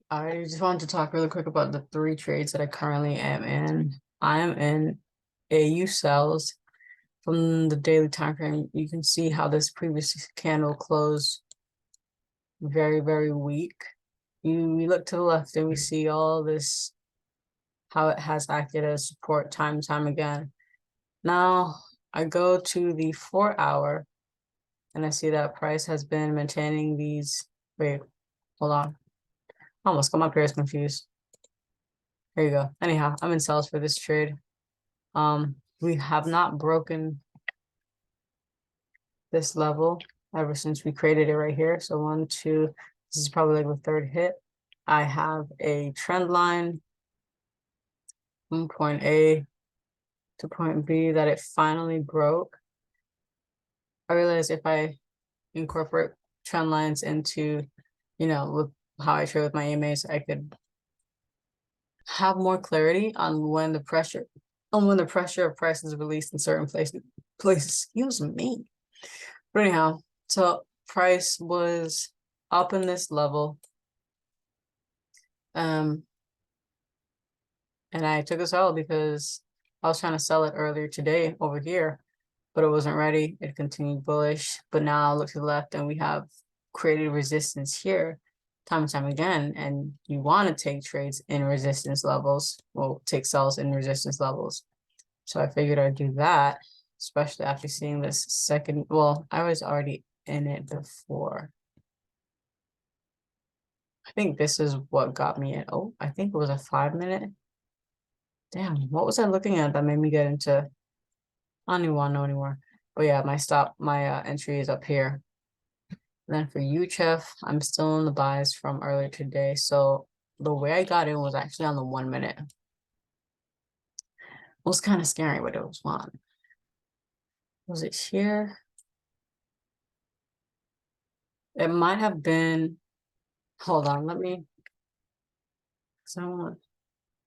I just wanted to talk really quick about the three trades that I currently am in. I am in AU cells. From the daily time frame, you can see how this previous candle closed very, very weak. We look to the left and we see all this, how it has acted as support time and time again. Now I go to the 4 hour and I see that price has been maintaining these. Wait, hold on. I almost got my pairs confused. There you go. Anyhow, I'm in sales for this trade. We have not broken this level ever since we created it right here. So 1, 2, this is probably like the third hit. I have a trend line from point A to point B that it finally broke. I realized if I incorporate trend lines into, with how I trade with my EMAs, I could have more clarity on when the pressure of price is released in certain places. Excuse me. But anyhow, so price was up in this level. And I took a sell because I was trying to sell it earlier today over here, but it wasn't ready. It continued bullish. But now I look to the left and we have created resistance here time and time again. And you want to take trades in resistance levels, well, take sells in resistance levels. So I figured I'd do that, especially after seeing this second. Well, I was already in it before. I think this is what got me in. Oh, I think it was a 5-minute. Damn, what was I looking at that made me get into? I don't even want to know anymore. But yeah, my entry is up here. And then for UCHF, I'm still in the buys from earlier today. So the way I got in was actually on the 1 minute. It was kind of scary, but it was fun. Was it here? It might have been. Hold on, let me. So I want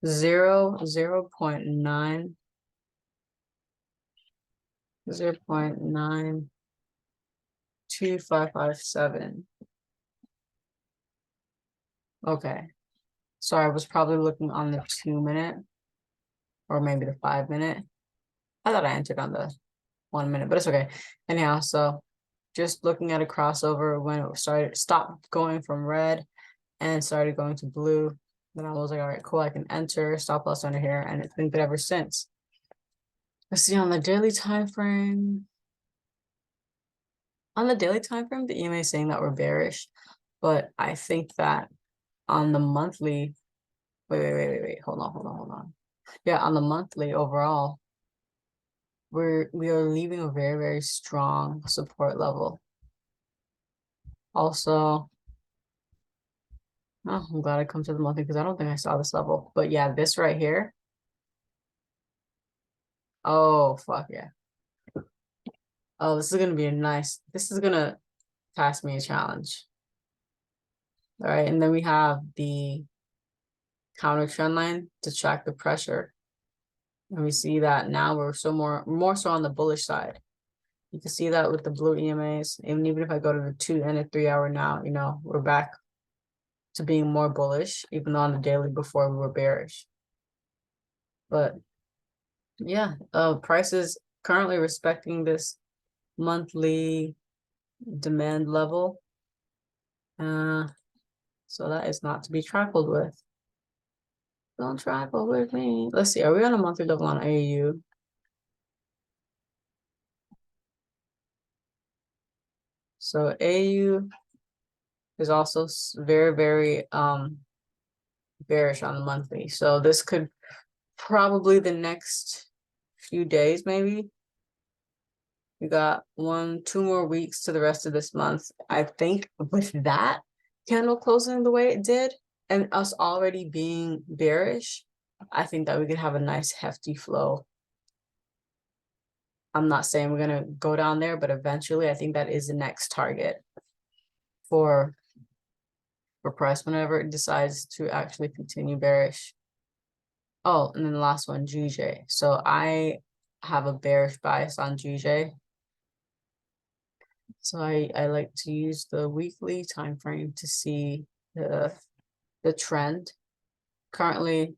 0.9. 0.92557. Okay. So I was probably looking on the 2 minute or maybe the 5 minute. I thought I entered on the 1 minute, but it's okay. Anyhow, so just looking at a crossover when it stopped going from red and started going to blue. Then I was like, all right, cool, I can enter, stop loss under here, and it's been good ever since. Let's see on the daily time frame. On the daily time frame, the EMA is saying that we're bearish, but I think that on the monthly, wait, hold on. Yeah, on the monthly overall, we are leaving a very, very strong support level. Also, oh, I'm glad I come to the monthly because I don't think I saw this level. But yeah, this right here. Oh, fuck yeah. Oh, this is gonna be this is gonna pass me a challenge. All right, and then we have the counter trend line to track the pressure. And we see that now we're more so on the bullish side. You can see that with the blue EMAs. And even if I go to the 2 and the 3 hour now, we're back to being more bullish, even though on the daily before we were bearish. But yeah, price is currently respecting this monthly demand level. So that is not to be trifled with. Don't trifle with me. Let's see, are we on a monthly level on AU? So AU is also very, very bearish on the monthly. So this could probably the next few days, maybe. We got 2 more weeks to the rest of this month. I think with that candle closing the way it did and us already being bearish, I think that we could have a nice hefty flow. I'm not saying we're going to go down there, but eventually I think that is the next target for price whenever it decides to actually continue bearish. Oh, and then the last one, GJ. So I have a bearish bias on GJ. So I like to use the weekly time frame to see the the trend. Currently,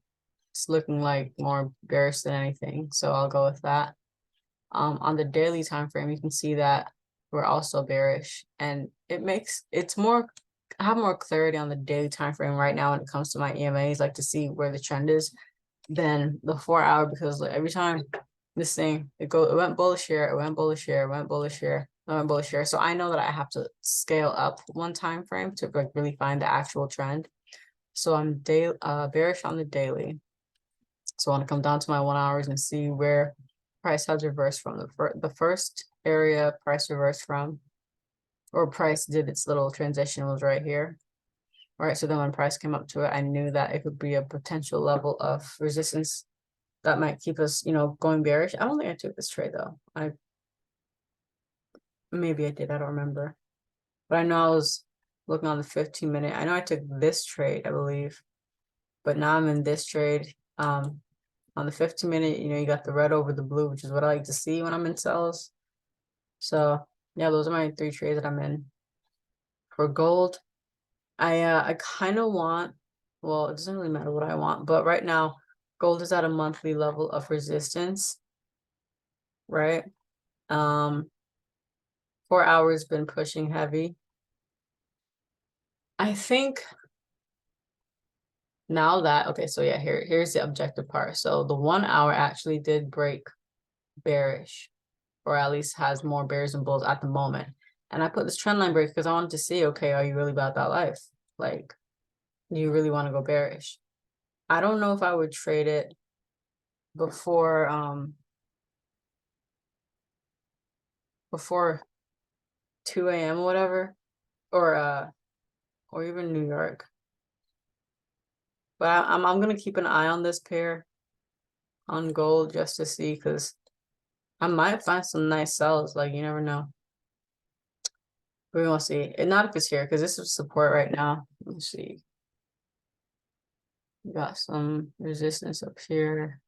it's looking like more bearish than anything, so I'll go with that. On the daily time frame, you can see that we're also bearish, and it's more. I have more clarity on the daily time frame right now when it comes to my EMAs, like to see where the trend is, than the 4 hour, because like every time this thing it went bullish here, it went bullish here, it went bullish here, it went bullish here. So I know that I have to scale up one time frame to like really find the actual trend. So I'm bearish on the daily. So I want to come down to my 1 hours and see where price has reversed from. The first area price reversed from, or price did its little transition, was right here. All right, so then when price came up to it, I knew that it could be a potential level of resistance that might keep us, going bearish. I don't think I took this trade though. Maybe I did, I don't remember. But I know I was looking on the 15-minute. I know I took this trade, I believe. But now I'm in this trade. On the 15-minute, you got the red over the blue, which is what I like to see when I'm in sells. So yeah, those are my 3 trades that I'm in. For gold, I kind of want, well, it doesn't really matter what I want, but right now gold is at a monthly level of resistance, right? 4 hours been pushing heavy. I think now that, okay, so yeah, here's the objective part. So the 1 hour actually did break bearish, or at least has more bears and bulls at the moment. And I put this trend line break because I wanted to see, okay, are you really about that life? Like, do you really want to go bearish? I don't know if I would trade it before 2 a.m. or whatever, or even New York. But I'm gonna keep an eye on this pair on gold just to see, because I might find some nice sells. Like, you never know. We won't see. And not if it's here, because this is support right now. Let's see. We got some resistance up here.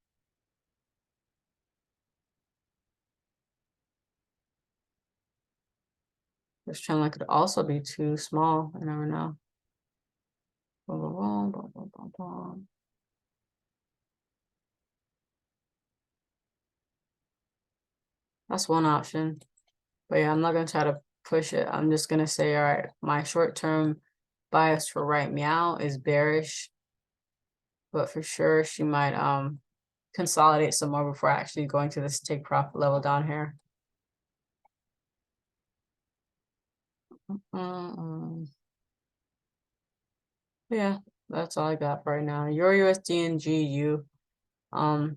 This trend line could also be too small. I never know. Boom, boom, boom, boom, boom, boom. That's one option. But yeah, I'm not gonna try to push it. I'm just gonna say, all right, my short-term bias for right meow is bearish, but for sure she might consolidate some more before actually going to this take profit level down here. Yeah, that's all I got right now. Euro USD and GU. I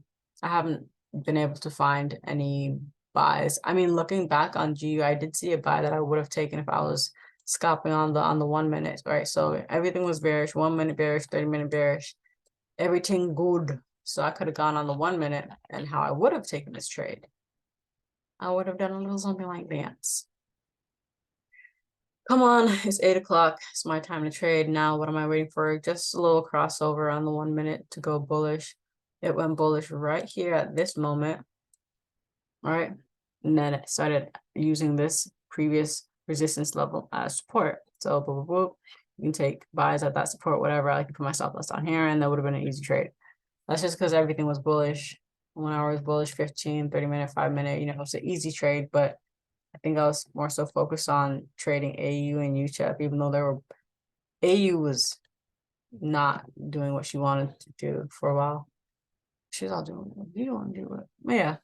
haven't been able to find any buys. I mean, looking back on GU, I did see a buy that I would have taken if I was scalping on the 1 minute, right? So everything was bearish, 1 minute bearish, 30-minute bearish, everything good. So I could have gone on the 1 minute, and how I would have taken this trade, I would have done a little something like dance. Come on, it's 8 o'clock. It's my time to trade. Now, what am I waiting for? Just a little crossover on the 1 minute to go bullish. It went bullish right here at this moment. All right. And then it started using this previous resistance level as support. So, boop, boop, boop. You can take buys at that support, whatever. I like to put my stop loss down here, and that would have been an easy trade. That's just because everything was bullish. 1 hour was bullish, 15, 30-minute, 5-minute. It's an easy trade, but I think I was more so focused on trading AU and UCHF, even though AU was not doing what she wanted to do for a while. She's all doing what you want to do it. But yeah.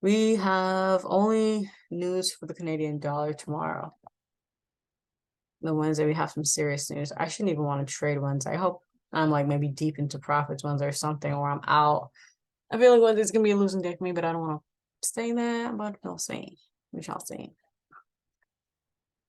We have only news for the Canadian dollar tomorrow. The Wednesday, we have some serious news. I shouldn't even want to trade Wednesday. I hope I'm like maybe deep into profits Wednesday or something, or I'm out. I feel like Wednesday's going to be a losing day for me, but I don't want to stay there, but we'll see. We shall see.